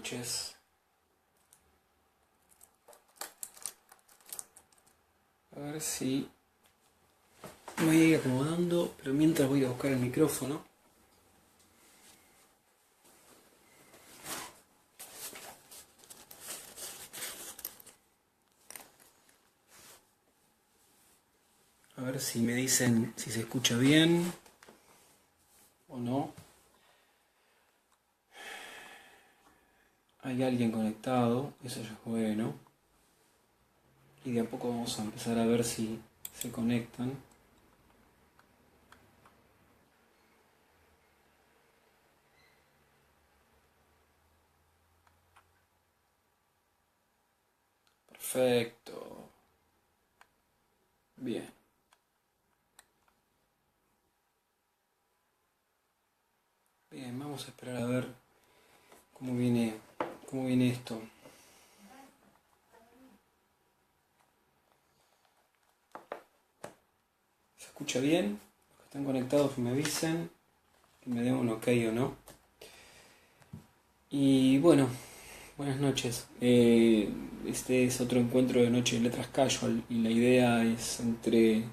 noches. A ver si me voy a ir acomodando, pero mientras voy a buscar el micrófono. A ver si me dicen si se escucha bien o no. Hay alguien conectado, eso ya es bueno. Y de a poco vamos a empezar a ver si se conectan. Perfecto. Bien. Bien, vamos a esperar a ver cómo viene esto. ¿Se escucha bien? Los que están conectados que me avisen, que me den un ok o no. Y bueno, buenas noches. Este es otro encuentro de Noche de Letras Casual y la idea es entre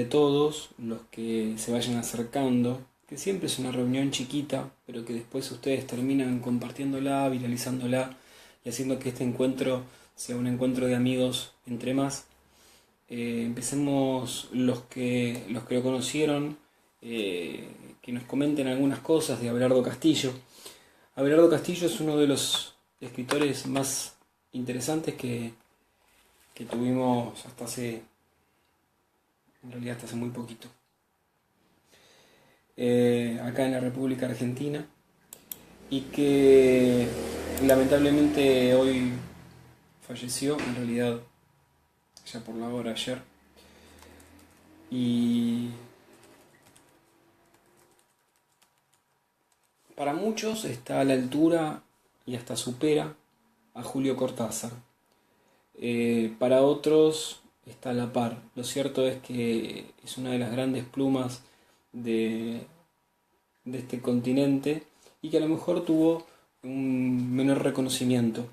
todos los que se vayan acercando, que siempre es una reunión chiquita, pero que después ustedes terminan compartiéndola, viralizándola y haciendo que este encuentro sea un encuentro de amigos entre más. Empecemos los que lo conocieron, que nos comenten algunas cosas de Abelardo Castillo. Abelardo Castillo es uno de los escritores más interesantes que tuvimos en realidad hasta hace muy poquito, acá en la República Argentina, y que lamentablemente hoy falleció, en realidad ya por la hora ayer, y para muchos está a la altura y hasta supera a Julio Cortázar. Para otros está a la par. Lo cierto es que es una de las grandes plumas de este continente y que a lo mejor tuvo un menor reconocimiento.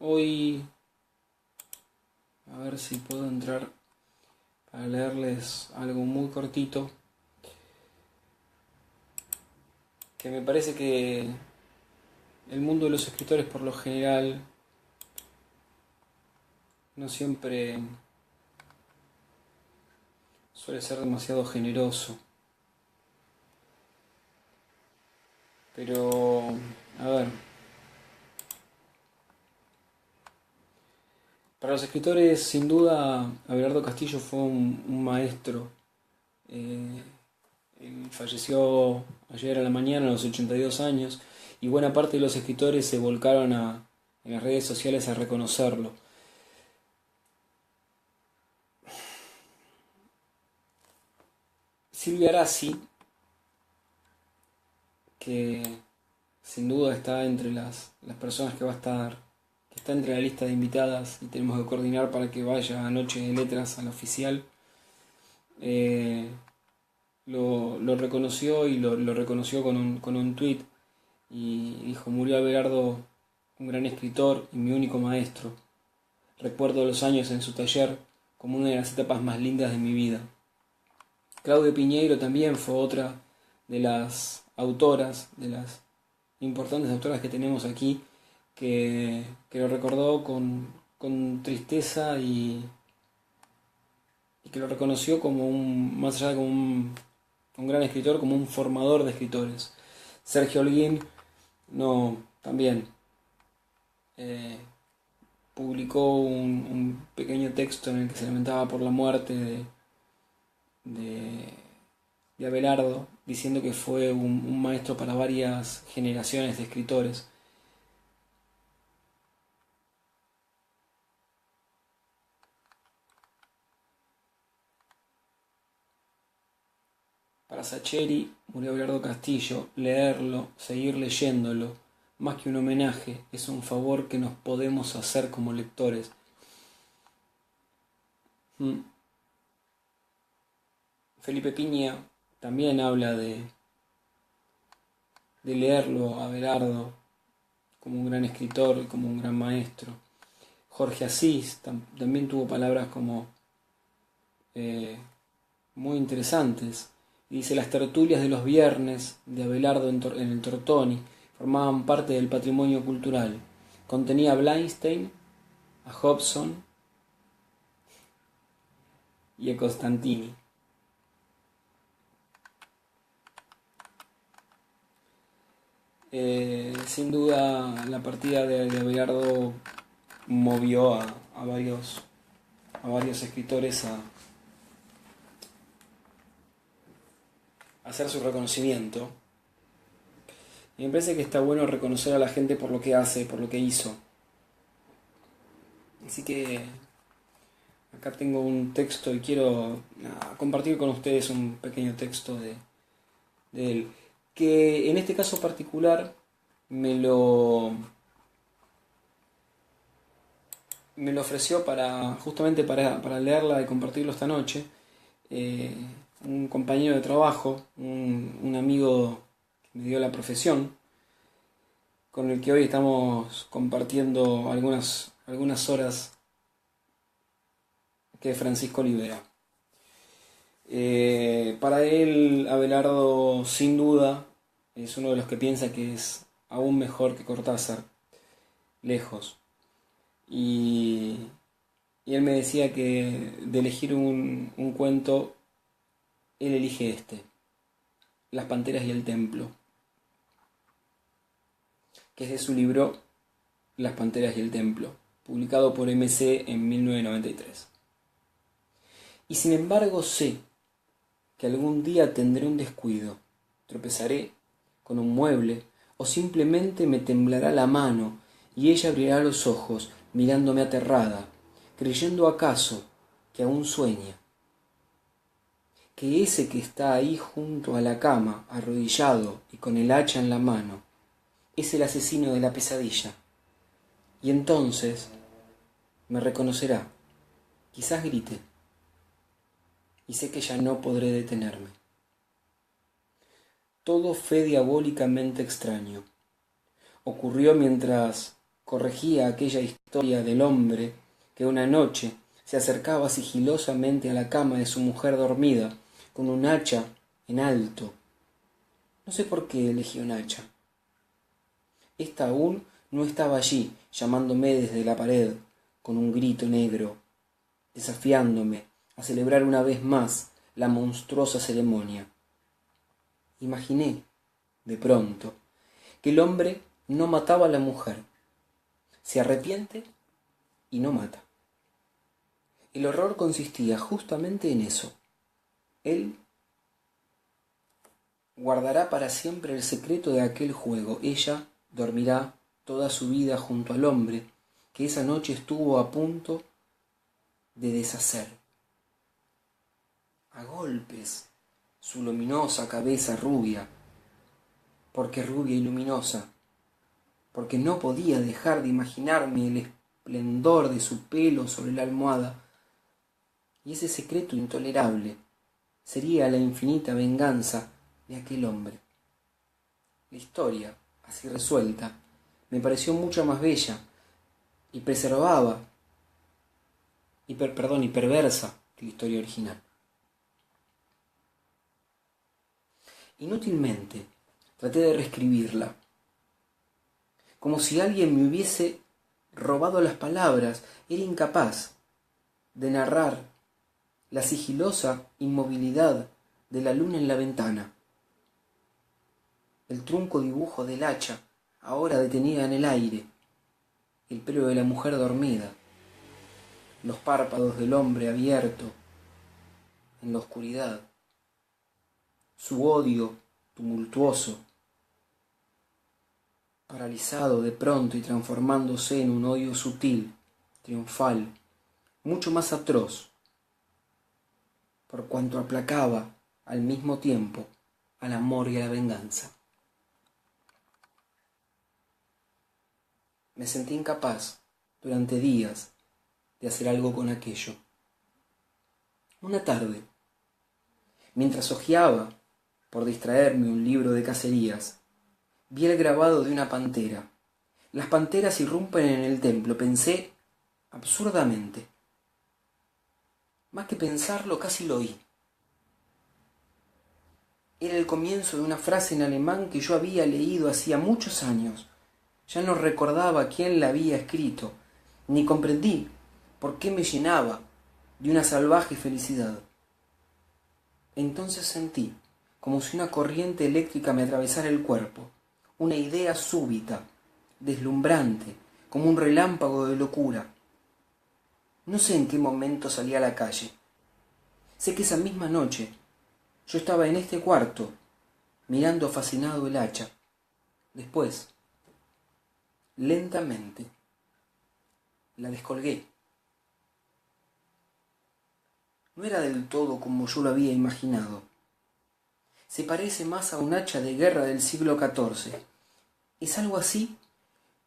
Hoy, a ver si puedo entrar para leerles algo muy cortito, que me parece que el mundo de los escritores por lo general no siempre suele ser demasiado generoso. Pero, a ver, para los escritores sin duda Abelardo Castillo fue un maestro. Él falleció ayer a la mañana a los 82 años y buena parte de los escritores se volcaron en las redes sociales a reconocerlo. Silvia Arasi, que sin duda está entre las personas que está entre la lista de invitadas y tenemos que coordinar para que vaya a Noche de Letras a la oficial, lo reconoció y lo reconoció con un tuit y dijo: murió Abelardo, un gran escritor y mi único maestro. Recuerdo los años en su taller como una de las etapas más lindas de mi vida. Claudia Piñeiro también fue otra de las autoras, de las importantes autoras que tenemos aquí, que lo recordó con tristeza y que lo reconoció como más allá de como un gran escritor, como un formador de escritores. Sergio Holguín también publicó un pequeño texto en el que se lamentaba por la muerte de Abelardo, diciendo que fue un maestro para varias generaciones de escritores. Para Sacheri murió Abelardo Castillo. Leerlo, seguir leyéndolo, más que un homenaje, es un favor que nos podemos hacer como lectores. Felipe Piña también habla de de leerlo a Abelardo como un gran escritor y como un gran maestro. Jorge Asís también tuvo palabras como muy interesantes. Dice: las tertulias de los viernes de Abelardo en el Tortoni formaban parte del patrimonio cultural. Contenía a Bernstein, a Hobson y a Costantini. Sin duda la partida de Abelardo movió a varios escritores a hacer su reconocimiento. Y me parece que está bueno reconocer a la gente por lo que hace, por lo que hizo. Así que acá tengo un texto y quiero compartir con ustedes un pequeño texto de él, que en este caso particular me lo ofreció justamente para leerla y compartirlo esta noche, un compañero de trabajo, un amigo que me dio la profesión, con el que hoy estamos compartiendo algunas horas, que es Francisco Olivera. Para él, Abelardo, sin duda, es uno de los que piensa que es aún mejor que Cortázar, lejos. Y él me decía que de elegir un cuento, él elige este: Las Panteras y el Templo, que es de su libro Las Panteras y el Templo, publicado por MC en 1993. Y sin embargo sé que algún día tendré un descuido, tropezaré con un mueble o simplemente me temblará la mano y ella abrirá los ojos mirándome aterrada, creyendo acaso que aún sueña, que ese que está ahí junto a la cama, arrodillado y con el hacha en la mano, es el asesino de la pesadilla. Y entonces me reconocerá, quizás grite, y sé que ya no podré detenerme. Todo fue diabólicamente extraño. Ocurrió mientras corregía aquella historia del hombre que una noche se acercaba sigilosamente a la cama de su mujer dormida con un hacha en alto. No sé por qué elegí un hacha. Esta aún no estaba allí, llamándome desde la pared con un grito negro, desafiándome a celebrar una vez más la monstruosa ceremonia. Imaginé, de pronto, que el hombre no mataba a la mujer, se arrepiente y no mata. El horror consistía justamente en eso. Él guardará para siempre el secreto de aquel juego. Ella dormirá toda su vida junto al hombre que esa noche estuvo a punto de deshacer a golpes su luminosa cabeza rubia, porque rubia y luminosa, porque no podía dejar de imaginarme el esplendor de su pelo sobre la almohada, y ese secreto intolerable sería la infinita venganza de aquel hombre. La historia, así resuelta, me pareció mucho más bella y preservaba y perversa que la historia original. Inútilmente traté de reescribirla, como si alguien me hubiese robado las palabras. Era incapaz de narrar la sigilosa inmovilidad de la luna en la ventana, el trunco dibujo del hacha ahora detenida en el aire, el pelo de la mujer dormida, los párpados del hombre abierto en la oscuridad, su odio tumultuoso, paralizado de pronto y transformándose en un odio sutil, triunfal, mucho más atroz, por cuanto aplacaba al mismo tiempo al amor y a la venganza. Me sentí incapaz durante días de hacer algo con aquello. Una tarde, mientras hojeaba, por distraerme, un libro de cacerías, Vi el grabado de una pantera. Las panteras irrumpen en el templo, pensé absurdamente. Más que pensarlo, casi lo oí. Era el comienzo de una frase en alemán que yo había leído hacía muchos años. Ya no recordaba quién la había escrito, ni comprendí por qué me llenaba de una salvaje felicidad. Entonces sentí como si una corriente eléctrica me atravesara el cuerpo, una idea súbita, deslumbrante, como un relámpago de locura. No sé en qué momento salí a la calle. Sé que esa misma noche yo estaba en este cuarto, mirando fascinado el hacha. Después, lentamente, la descolgué. No era del todo como yo lo había imaginado. Se parece más a un hacha de guerra del siglo XIV. Es algo así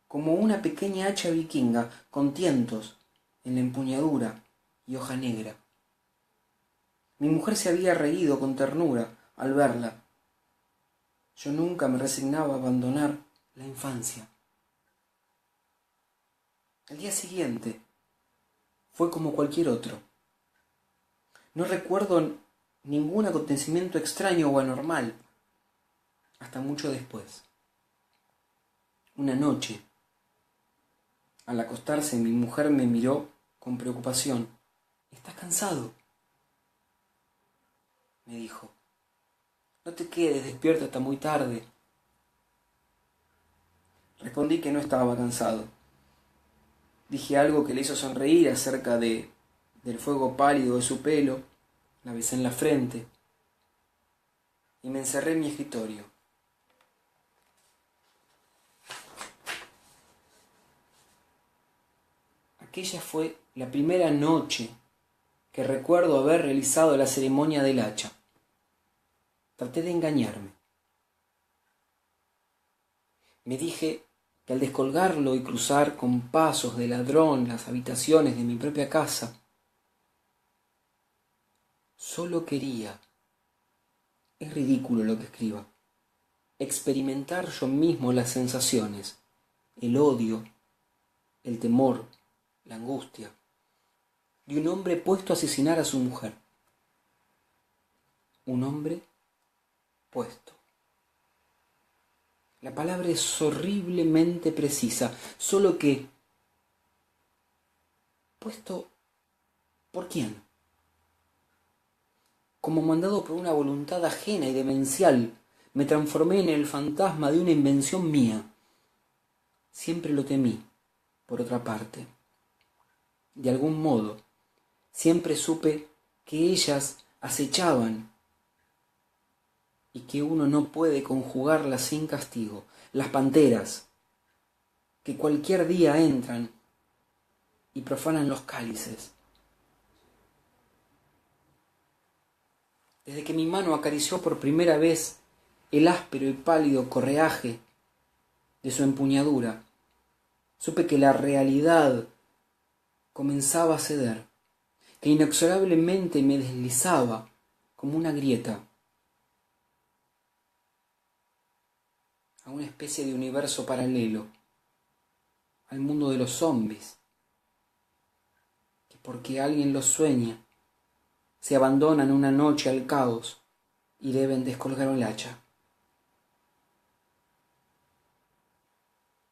como una pequeña hacha vikinga con tientos en la empuñadura y hoja negra. Mi mujer se había reído con ternura al verla. Yo nunca me resignaba a abandonar la infancia. El día siguiente fue como cualquier otro. No recuerdo ningún acontecimiento extraño o anormal hasta mucho después. Una noche, al acostarse, mi mujer me miró con preocupación. ¿Estás cansado?, me dijo. No te quedes despierto hasta muy tarde. Respondí que no estaba cansado. Dije algo que le hizo sonreír acerca del fuego pálido de su pelo. La besé en la frente y me encerré en mi escritorio. Aquella fue la primera noche que recuerdo haber realizado la ceremonia del hacha. Traté de engañarme. Me dije que al descolgarlo y cruzar con pasos de ladrón las habitaciones de mi propia casa, solo quería, es ridículo lo que escriba, experimentar yo mismo las sensaciones, el odio, el temor, la angustia de un hombre puesto a asesinar a su mujer. Un hombre puesto. La palabra es horriblemente precisa, solo que ¿puesto por quién? Como mandado por una voluntad ajena y demencial, me transformé en el fantasma de una invención mía. Siempre lo temí, por otra parte. De algún modo, siempre supe que ellas acechaban y que uno no puede conjugarlas sin castigo. Las panteras, que cualquier día entran y profanan los cálices. Desde que mi mano acarició por primera vez el áspero y pálido correaje de su empuñadura, supe que la realidad comenzaba a ceder, que inexorablemente me deslizaba como una grieta a una especie de universo paralelo, al mundo de los zombies, que porque alguien los sueña, se abandonan una noche al caos y deben descolgar el hacha.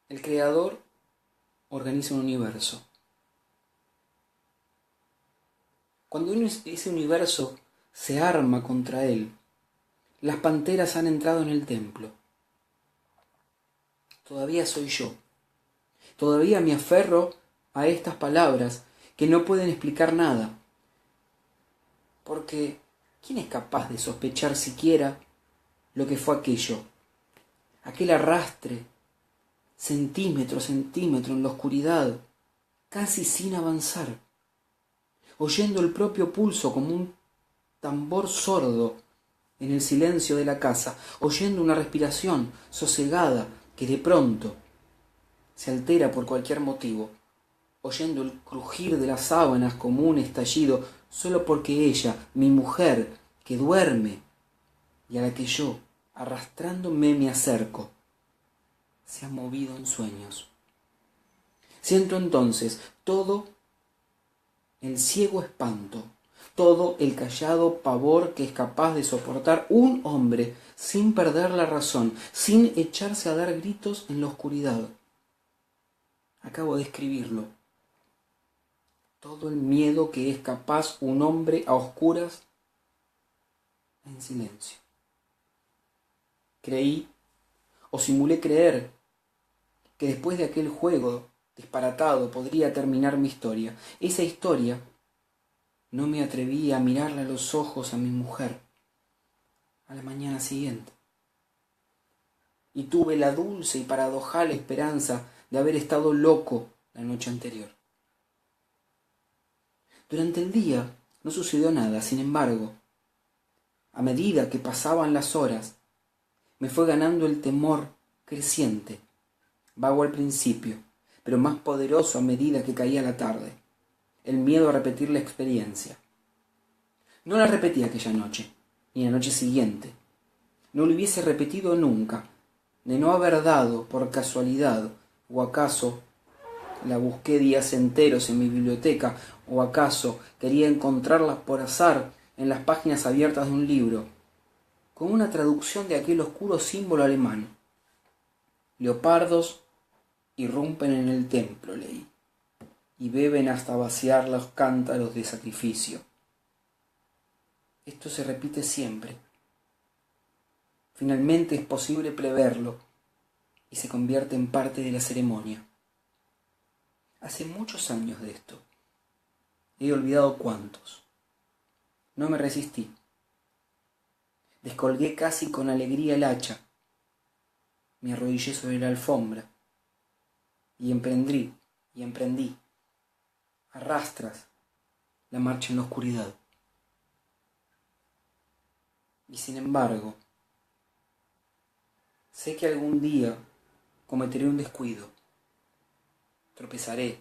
El Creador organiza un universo. Cuando ese universo se arma contra él, las panteras han entrado en el templo. Todavía soy yo. Todavía me aferro a estas palabras que no pueden explicar nada. Porque, ¿quién es capaz de sospechar siquiera lo que fue aquello? Aquel arrastre, centímetro a centímetro en la oscuridad, casi sin avanzar, oyendo el propio pulso como un tambor sordo en el silencio de la casa, oyendo una respiración sosegada que de pronto se altera por cualquier motivo, oyendo el crujir de las sábanas como un estallido, solo porque ella, mi mujer, que duerme y a la que yo, arrastrándome, me acerco. se ha movido en sueños. Siento entonces todo el ciego espanto, todo el callado pavor que es capaz de soportar un hombre sin perder la razón, sin echarse a dar gritos en la oscuridad. Acabo de escribirlo. Todo el miedo que es capaz un hombre a oscuras en silencio. Creí, o simulé creer, que después de aquel juego disparatado podría terminar mi historia. Esa historia no me atreví a mirarle a los ojos a mi mujer a la mañana siguiente. Y tuve la dulce y paradojal esperanza de haber estado loco la noche anterior. Durante el día no sucedió nada, sin embargo, a medida que pasaban las horas, me fue ganando el temor creciente, vago al principio, pero más poderoso a medida que caía la tarde, el miedo a repetir la experiencia. No la repetí aquella noche, ni la noche siguiente. No lo hubiese repetido nunca, de no haber dado, por casualidad, o acaso la busqué días enteros en mi biblioteca, o acaso quería encontrarla por azar en las páginas abiertas de un libro, con una traducción de aquel oscuro símbolo alemán. Leopardos irrumpen en el templo, leí, y beben hasta vaciar los cántaros de sacrificio. Esto se repite siempre. Finalmente es posible preverlo, y se convierte en parte de la ceremonia. Hace muchos años de esto. He olvidado cuántos. No me resistí. Descolgué casi con alegría el hacha. Me arrodillé sobre la alfombra. Y emprendí, a rastras, la marcha en la oscuridad. Y sin embargo, sé que algún día cometeré un descuido. Tropezaré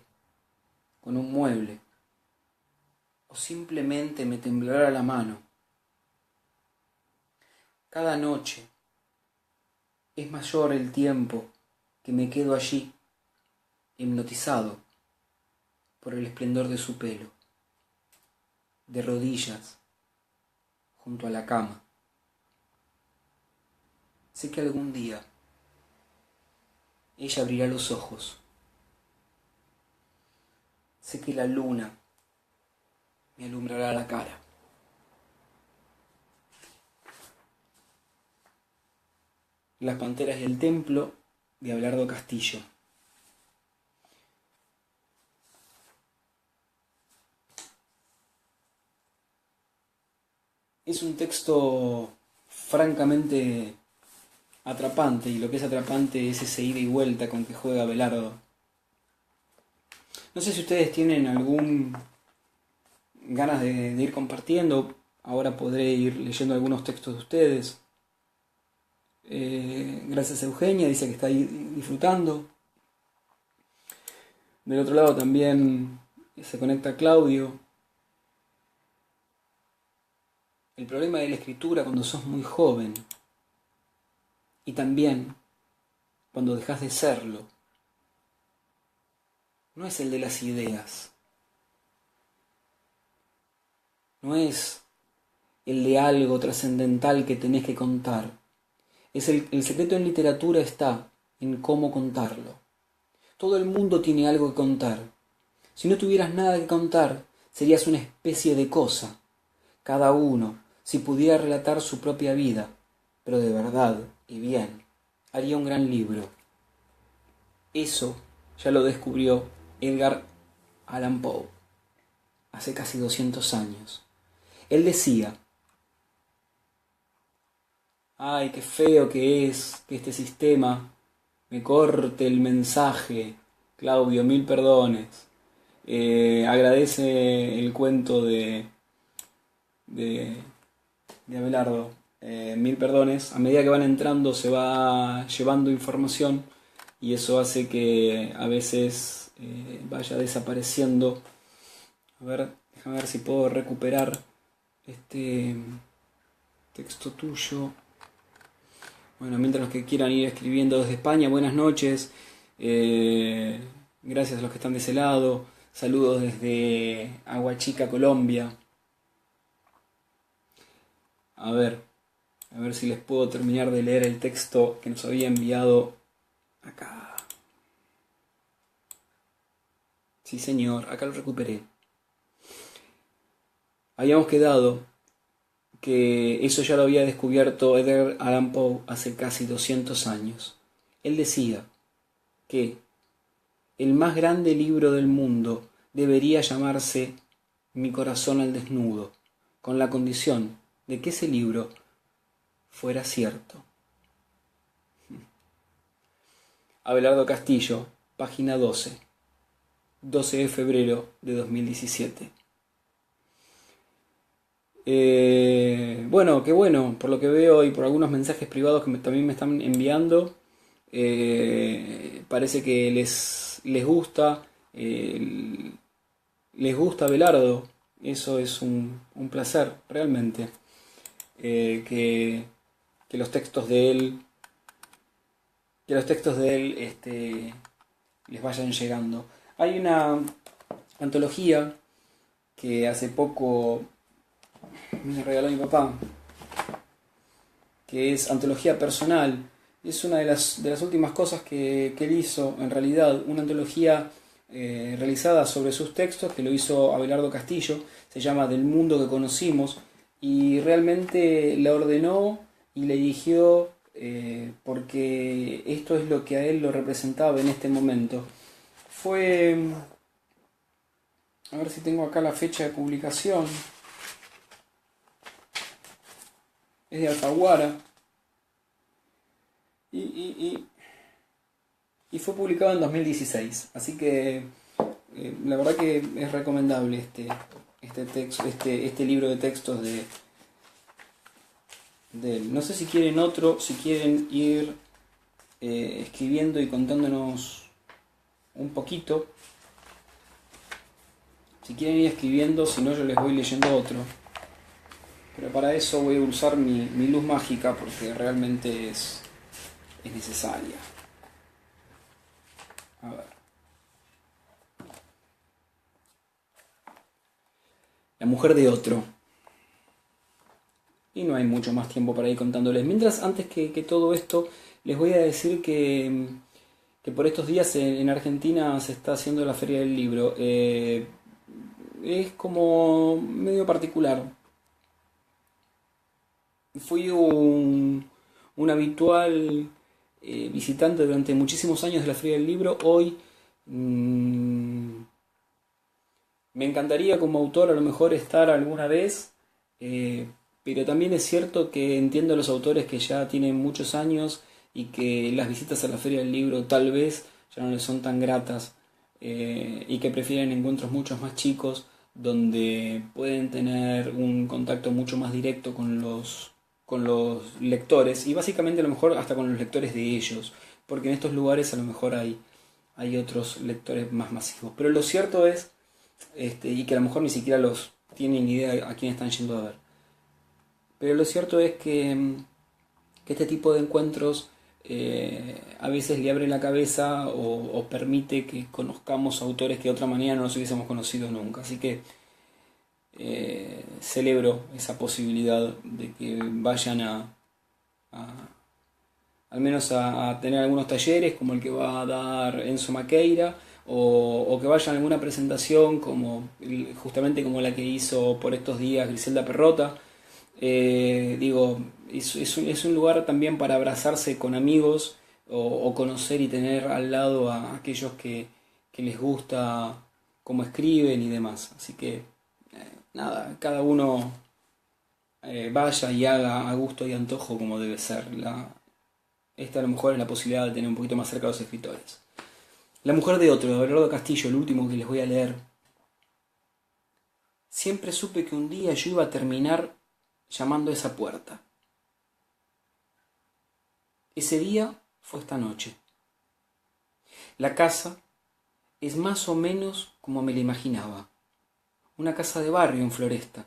con un mueble o simplemente me temblará la mano. Cada noche es mayor el tiempo que me quedo allí, hipnotizado por el esplendor de su pelo, de rodillas junto a la cama. Sé que algún día ella abrirá los ojos. Sé que la luna me alumbrará la cara. Las panteras del templo, de Abelardo Castillo. Es un texto francamente atrapante, y lo que es atrapante es ese ida y vuelta con que juega Abelardo. No sé si ustedes tienen algún ganas de ir compartiendo. Ahora podré ir leyendo algunos textos de ustedes. Gracias a Eugenia, dice que está ahí disfrutando. Del otro lado también se conecta Claudio. El problema de la escritura cuando sos muy joven, y también cuando dejas de serlo, no es el de las ideas, no es el de algo trascendental que tenés que contar. El secreto en literatura está en cómo contarlo. Todo el mundo tiene algo que contar. Si no tuvieras nada que contar, serías una especie de cosa. Cada uno, si pudiera relatar su propia vida, pero de verdad y bien, haría un gran libro. Eso ya lo descubrió Edgar Allan Poe hace casi 200 años. Él decía: ay, qué feo que es que este sistema me corte el mensaje. Claudio, mil perdones. Agradece el cuento de Abelardo. Mil perdones. A medida que van entrando se va llevando información, y eso hace que a veces vaya desapareciendo. A ver, déjame ver si puedo recuperar este texto tuyo. Bueno, mientras los que quieran ir escribiendo desde España, buenas noches. Gracias a los que están de ese lado. Saludos desde Aguachica, Colombia. A ver si les puedo terminar de leer el texto que nos había enviado acá. Sí, señor, acá lo recuperé. Habíamos quedado que eso ya lo había descubierto Edgar Allan Poe hace casi 200 años. Él decía que el más grande libro del mundo debería llamarse Mi corazón al desnudo, con la condición de que ese libro fuera cierto. Abelardo Castillo, página 12, 12 de febrero de 2017. Bueno, qué bueno, por lo que veo y por algunos mensajes privados que también me están enviando, parece que les gusta, les gusta Abelardo. Eso es un placer, realmente, que los textos de él, les vayan llegando. Hay una antología que hace poco me regaló mi papá, que es Antología Personal. Es una de las últimas cosas que él hizo, en realidad, una antología realizada sobre sus textos, que lo hizo Abelardo Castillo, se llama Del mundo que conocimos, y realmente la ordenó y la eligió porque esto es lo que a él lo representaba en este momento. Fue, a ver si tengo acá la fecha de publicación, es de Alfaguara, y fue publicado en 2016, así que la verdad que es recomendable este libro de textos de él. No sé si quieren otro, si quieren ir escribiendo y contándonos un poquito. Si quieren ir escribiendo, si no yo les voy leyendo otro. Pero para eso voy a usar mi luz mágica porque realmente es necesaria. A ver. La mujer de otro. Y no hay mucho más tiempo para ir contándoles. Mientras, antes que todo esto, les voy a decir que por estos días en Argentina se está haciendo la Feria del Libro. Es como medio particular. Fui un habitual visitante durante muchísimos años de la Feria del Libro. Hoy me encantaría como autor a lo mejor estar alguna vez, pero también es cierto que entiendo a los autores que ya tienen muchos años y que las visitas a la Feria del Libro tal vez ya no les son tan gratas, y que prefieren encuentros mucho más chicos donde pueden tener un contacto mucho más directo con los lectores y básicamente a lo mejor hasta con los lectores de ellos, porque en estos lugares a lo mejor hay otros lectores más masivos. Pero lo cierto es, y que a lo mejor ni siquiera los tienen ni idea a quién están yendo a ver, pero lo cierto es que este tipo de encuentros a veces le abre la cabeza o permite que conozcamos autores que de otra manera no nos hubiésemos conocido nunca. Así que celebro esa posibilidad de que vayan al menos a tener algunos talleres como el que va a dar Enzo Maqueira, o que vayan a alguna presentación justamente como la que hizo por estos días Griselda Perrota. Es un lugar también para abrazarse con amigos o conocer y tener al lado a aquellos que les gusta cómo escriben y demás. Así que nada, cada uno vaya y haga a gusto y antojo como debe ser. Esta a lo mejor es la posibilidad de tener un poquito más cerca a los escritores. La mujer de otro, de Abelardo Castillo, el último que les voy a leer. Siempre supe que un día yo iba a terminar llamando a esa puerta. Ese día fue esta noche. La casa es más o menos como me la imaginaba. Una casa de barrio en Floresta,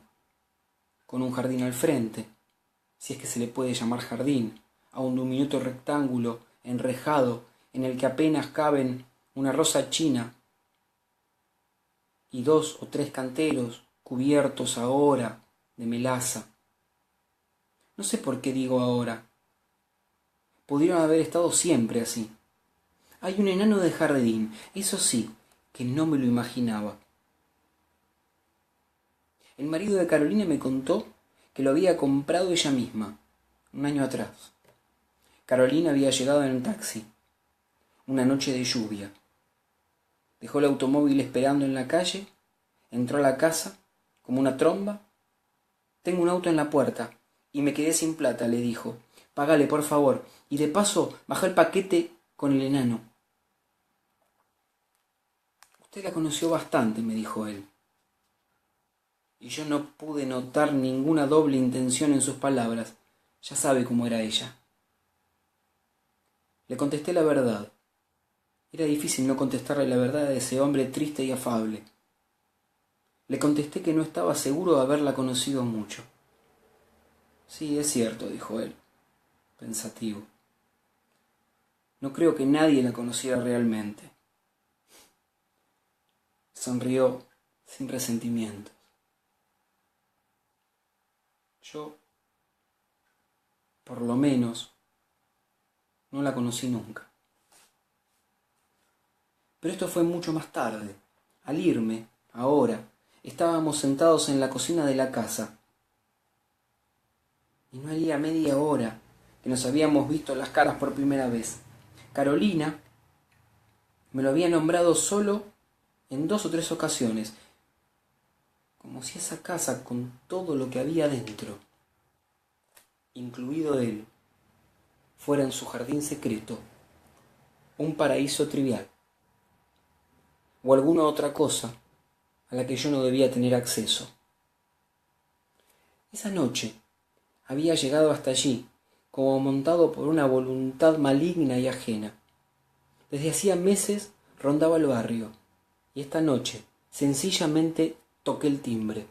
con un jardín al frente, si es que se le puede llamar jardín, a un diminuto rectángulo enrejado en el que apenas caben una rosa china y 2 o 3 canteros cubiertos ahora de melaza. No sé por qué digo ahora. Pudieron haber estado siempre así. Hay un enano de jardín, eso sí, que no me lo imaginaba. El marido de Carolina me contó que lo había comprado ella misma, un año atrás. Carolina había llegado en un taxi, una noche de lluvia. Dejó el automóvil esperando en la calle, entró a la casa como una tromba. Tengo un auto en la puerta y me quedé sin plata, le dijo. Págale, por favor, y de paso baja el paquete con el enano. Usted la conoció bastante, me dijo él. Y yo no pude notar ninguna doble intención en sus palabras. Ya sabe cómo era ella. Le contesté la verdad. Era difícil no contestarle la verdad a ese hombre triste y afable. Le contesté que no estaba seguro de haberla conocido mucho. Sí, es cierto, dijo él, pensativo. No creo que nadie la conociera realmente. Sonrió sin resentimientos. Yo, por lo menos, no la conocí nunca. Pero esto fue mucho más tarde. Al irme, ahora, estábamos sentados en la cocina de la casa. Y no haría media hora que nos habíamos visto las caras por primera vez. Carolina me lo había nombrado solo en 2 o 3 ocasiones, como si esa casa con todo lo que había dentro, incluido él, fuera en su jardín secreto un paraíso trivial, o alguna otra cosa a la que yo no debía tener acceso. Esa noche había llegado hasta allí, como montado por una voluntad maligna y ajena. Desde hacía meses rondaba el barrio, y esta noche sencillamente toqué el timbre.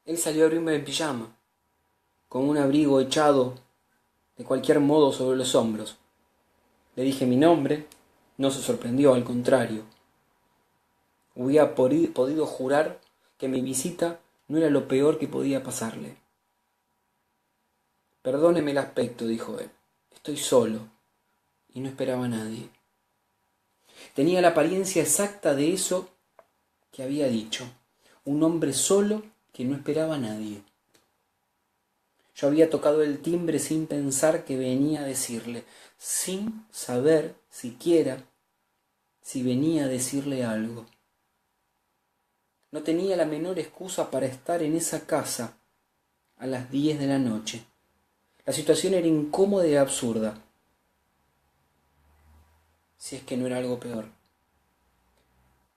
Él salió a abrirme en pijama, con un abrigo echado de cualquier modo sobre los hombros. Le dije mi nombre, no se sorprendió, al contrario. Hubiera podido jurar que mi visita no era lo peor que podía pasarle. Perdóneme el aspecto, dijo él. Estoy solo y no esperaba a nadie. Tenía la apariencia exacta de eso que había dicho. Un hombre solo que no esperaba a nadie. Yo había tocado el timbre sin pensar que venía a decirle, sin saber siquiera si venía a decirle algo. No tenía la menor excusa para estar en esa casa a las 10 de la noche. La situación era incómoda y absurda, si es que no era algo peor.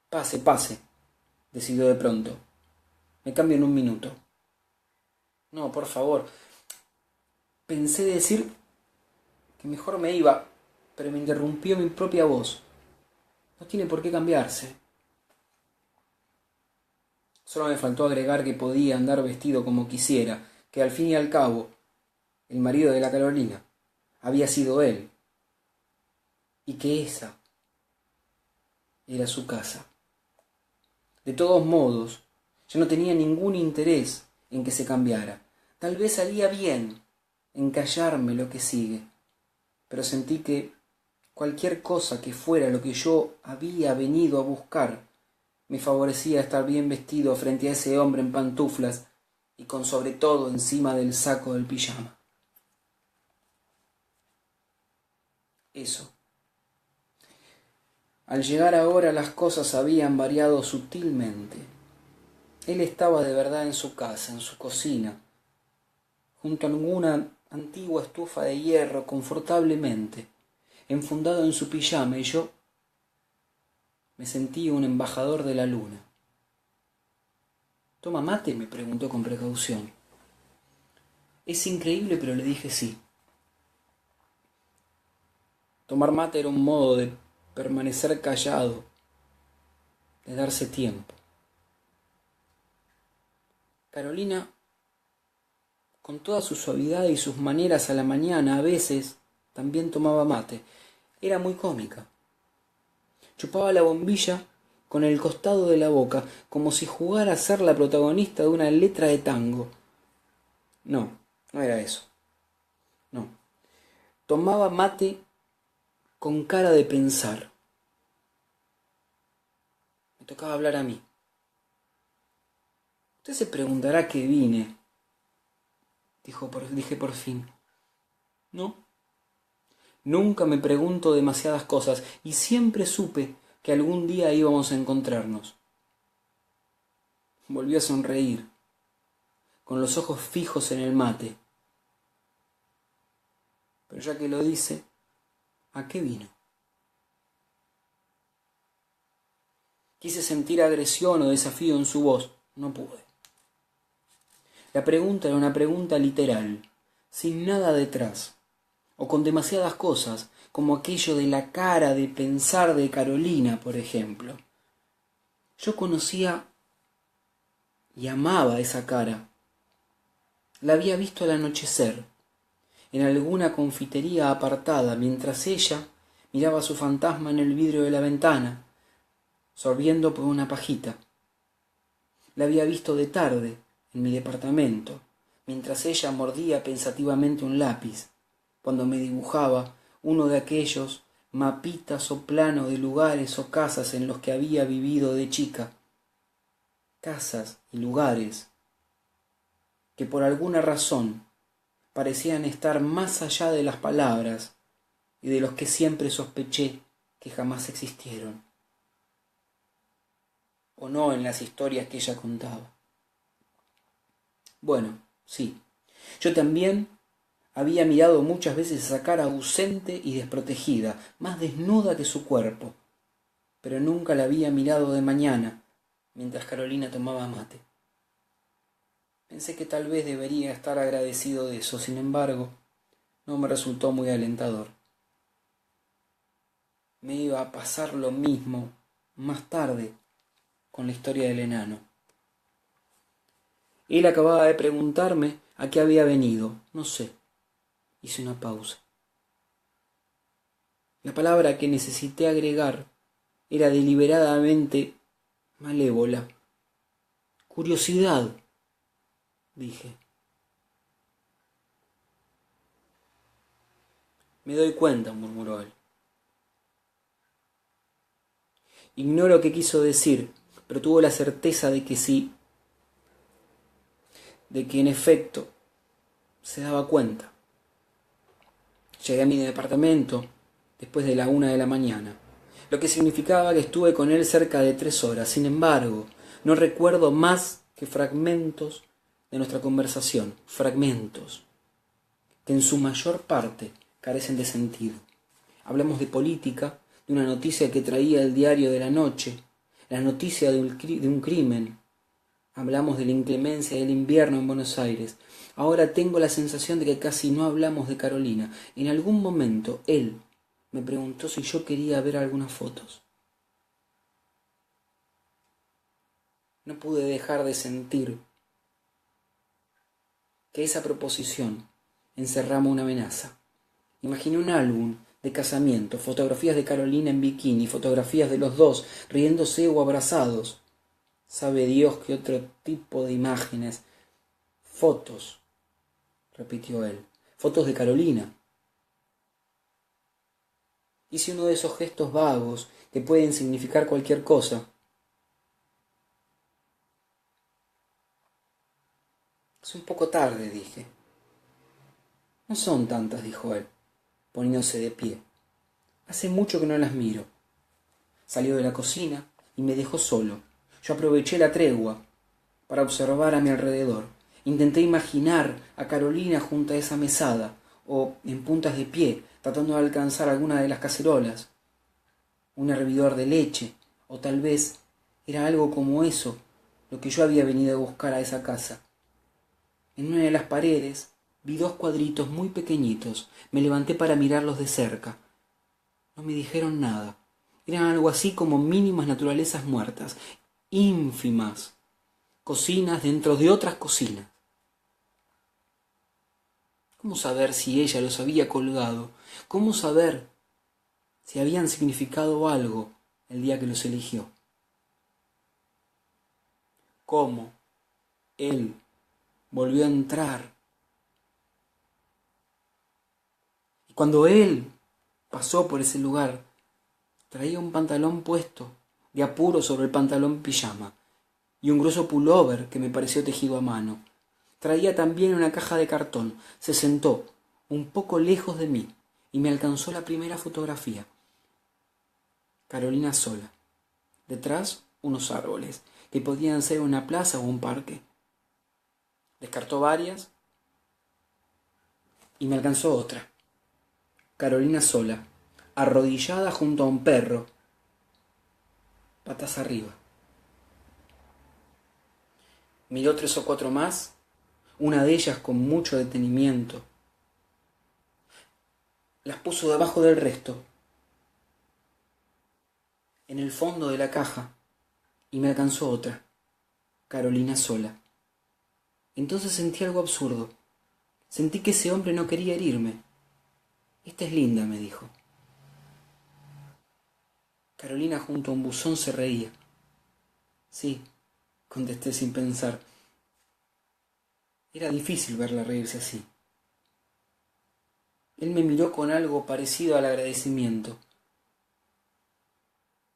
Pase, pase, decidió de pronto. Me cambio en un minuto. No, por favor. Pensé decir que mejor me iba, pero me interrumpió mi propia voz. No tiene por qué cambiarse. Solo me faltó agregar que podía andar vestido como quisiera, que al fin y al cabo, el marido de la Carolina había sido él, y que esa era su casa. De todos modos, yo no tenía ningún interés en que se cambiara. Tal vez haría bien en callarme lo que sigue, pero sentí que cualquier cosa que fuera lo que yo había venido a buscar me favorecía estar bien vestido frente a ese hombre en pantuflas y con sobre todo encima del saco del pijama. Eso. Al llegar ahora las cosas habían variado sutilmente. Él estaba de verdad en su casa, en su cocina, junto a alguna antigua estufa de hierro, confortablemente, enfundado en su pijama, y yo me sentí un embajador de la luna. ¿Toma mate?, me preguntó con precaución. Es increíble, pero le dije sí. Tomar mate era un modo de permanecer callado, de darse tiempo. Carolina Con toda su suavidad y sus maneras a la mañana, a veces también tomaba mate. Era muy cómica. Chupaba la bombilla con el costado de la boca, como si jugara a ser la protagonista de una letra de tango. No, no era eso. No. Tomaba mate con cara de pensar. Me tocaba hablar a mí. Usted se preguntará qué vine, dije por fin. No. Nunca me pregunto demasiadas cosas y siempre supe que algún día íbamos a encontrarnos. Volvió a sonreír, con los ojos fijos en el mate. Pero ya que lo dice, ¿a qué vino? Quise sentir agresión o desafío en su voz. No pude. La pregunta era una pregunta literal, sin nada detrás, o con demasiadas cosas, como aquello de la cara de pensar de Carolina, por ejemplo. Yo conocía y amaba esa cara. La había visto al anochecer, en alguna confitería apartada, mientras ella miraba a su fantasma en el vidrio de la ventana, sorbiendo por una pajita. La había visto de tarde, en mi departamento, mientras ella mordía pensativamente un lápiz, cuando me dibujaba uno de aquellos mapitas o planos de lugares o casas en los que había vivido de chica. Casas y lugares que por alguna razón parecían estar más allá de las palabras y de los que siempre sospeché que jamás existieron, o no en las historias que ella contaba. Bueno, sí, yo también había mirado muchas veces esa cara ausente y desprotegida, más desnuda que su cuerpo, pero nunca la había mirado de mañana, mientras Carolina tomaba mate. Pensé que tal vez debería estar agradecido de eso, sin embargo, no me resultó muy alentador. Me iba a pasar lo mismo más tarde con la historia del enano. Él acababa de preguntarme a qué había venido. No sé. Hice una pausa. La palabra que necesité agregar era deliberadamente malévola. Curiosidad, dije. Me doy cuenta, murmuró él. Ignoro qué quiso decir, pero tuvo la certeza de que sí, de que en efecto se daba cuenta. Llegué a mi departamento después de la 1 de la mañana, lo que significaba que estuve con él cerca de 3 horas. Sin embargo, no recuerdo más que fragmentos de nuestra conversación, fragmentos que en su mayor parte carecen de sentido. Hablamos de política, de una noticia que traía el diario de la noche, la noticia de un crimen. Hablamos de la inclemencia del invierno en Buenos Aires. Ahora tengo la sensación de que casi no hablamos de Carolina. En algún momento él me preguntó si yo quería ver algunas fotos. No pude dejar de sentir que esa proposición encerraba una amenaza. Imaginé un álbum de casamiento, fotografías de Carolina en bikini, fotografías de los dos riéndose o abrazados. Sabe Dios qué otro tipo de imágenes. Fotos, repitió él. Fotos de Carolina. Hice uno de esos gestos vagos que pueden significar cualquier cosa. Es un poco tarde, dije. No son tantas, dijo él, poniéndose de pie. Hace mucho que no las miro. Salió de la cocina y me dejó solo. Yo aproveché la tregua para observar a mi alrededor. Intenté imaginar a Carolina junto a esa mesada, o en puntas de pie, tratando de alcanzar alguna de las cacerolas, un hervidor de leche, o tal vez era algo como eso lo que yo había venido a buscar a esa casa. En una de las paredes vi 2 cuadritos muy pequeñitos. Me levanté para mirarlos de cerca. No me dijeron nada. Eran algo así como mínimas naturalezas muertas, ínfimas, cocinas dentro de otras cocinas. ¿Cómo saber si ella los había colgado? ¿Cómo saber si habían significado algo el día que los eligió? ¿Cómo él volvió a entrar? Y cuando él pasó por ese lugar, traía un pantalón puesto de apuro sobre el pantalón pijama y un grueso pullover que me pareció tejido a mano. Traía también una caja de cartón. Se sentó un poco lejos de mí y me alcanzó la primera fotografía. Carolina sola. Detrás, unos árboles, que podían ser una plaza o un parque. Descartó varias y me alcanzó otra. Carolina sola, arrodillada junto a un perro, patas arriba. Miró 3 o 4 más, una de ellas con mucho detenimiento. Las puso debajo del resto, en el fondo de la caja, y me alcanzó otra, Carolina sola. Entonces sentí algo absurdo. Sentí que ese hombre no quería herirme. «Esta es linda», me dijo. Carolina junto a un buzón se reía. «Sí», contesté sin pensar. Era difícil verla reírse así. Él me miró con algo parecido al agradecimiento.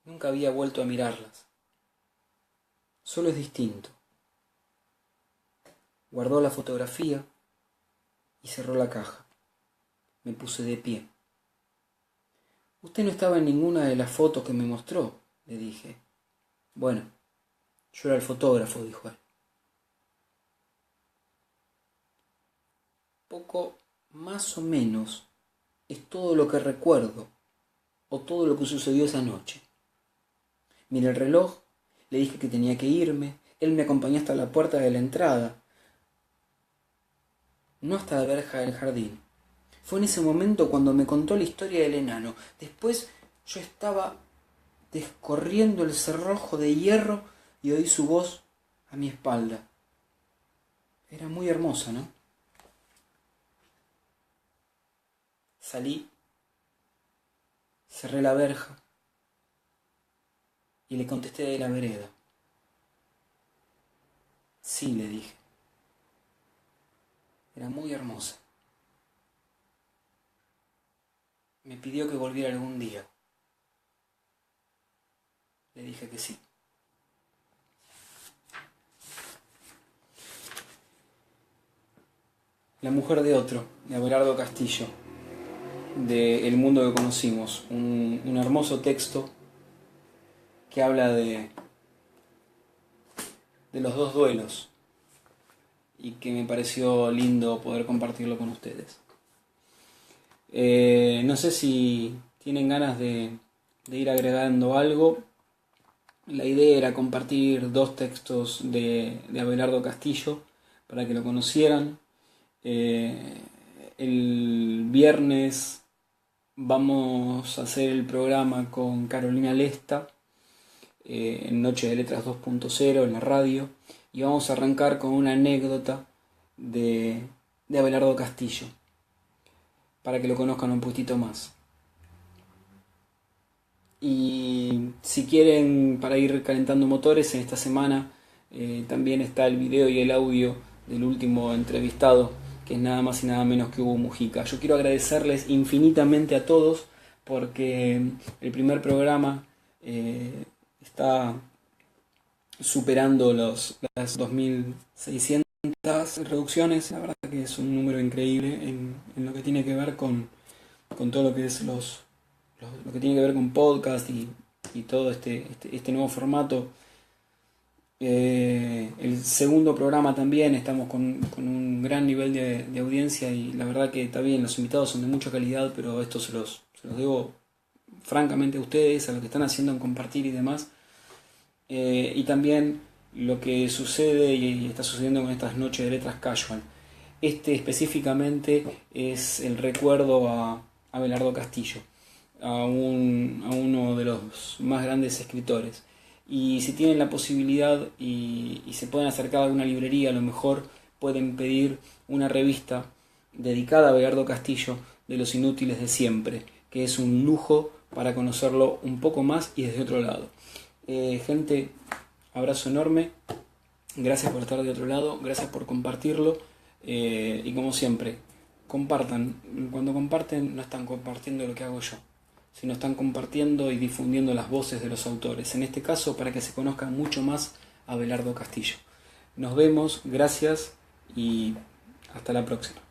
Nunca había vuelto a mirarlas. Solo es distinto. Guardó la fotografía y cerró la caja. Me puse de pie. «Usted no estaba en ninguna de las fotos que me mostró», le dije. «Bueno, yo era el fotógrafo», dijo él. Poco más o menos es todo lo que recuerdo o todo lo que sucedió esa noche. Miré el reloj, le dije que tenía que irme, él me acompañó hasta la puerta de la entrada, no hasta la verja del jardín. Fue en ese momento cuando me contó la historia del enano. Después yo estaba descorriendo el cerrojo de hierro y oí su voz a mi espalda. Era muy hermosa, ¿no? Salí, cerré la verja y le contesté de la vereda. «Sí», le dije. Era muy hermosa. Me pidió que volviera algún día. Le dije que sí. La mujer de otro, de Abelardo Castillo, de El mundo que conocimos. Un hermoso texto que habla de los dos duelos y que me pareció lindo poder compartirlo con ustedes. No sé si tienen ganas de ir agregando algo. La idea era compartir 2 textos de Abelardo Castillo para que lo conocieran. El viernes vamos a hacer el programa con Carolina Lesta en Noche de Letras 2.0 en la radio, y vamos a arrancar con una anécdota de Abelardo Castillo para que lo conozcan un poquito más. Y si quieren, para ir calentando motores, en esta semana también está el video y el audio del último entrevistado, que es nada más y nada menos que Hugo Mujica. Yo quiero agradecerles infinitamente a todos porque el primer programa está superando las 2.600 reproducciones. La verdad que es un número increíble en lo que tiene que ver con todo lo que es lo que tiene que ver con podcast y todo este nuevo formato. El segundo programa también estamos con un gran nivel de audiencia, y la verdad que está bien, los invitados son de mucha calidad, pero esto se los debo francamente a ustedes, a lo que están haciendo en compartir y demás. Y también lo que sucede y está sucediendo con estas noches de letras casual. Específicamente es el recuerdo a Abelardo Castillo, a uno de los más grandes escritores. Y si tienen la posibilidad y se pueden acercar a alguna librería, a lo mejor pueden pedir una revista dedicada a Abelardo Castillo, de Los Inútiles de Siempre, que es un lujo para conocerlo un poco más y desde otro lado. Gente, abrazo enorme, gracias por estar de otro lado, gracias por compartirlo, y como siempre, compartan. Cuando comparten no están compartiendo lo que hago yo, sino están compartiendo y difundiendo las voces de los autores, en este caso para que se conozca mucho más a Abelardo Castillo. Nos vemos, gracias y hasta la próxima.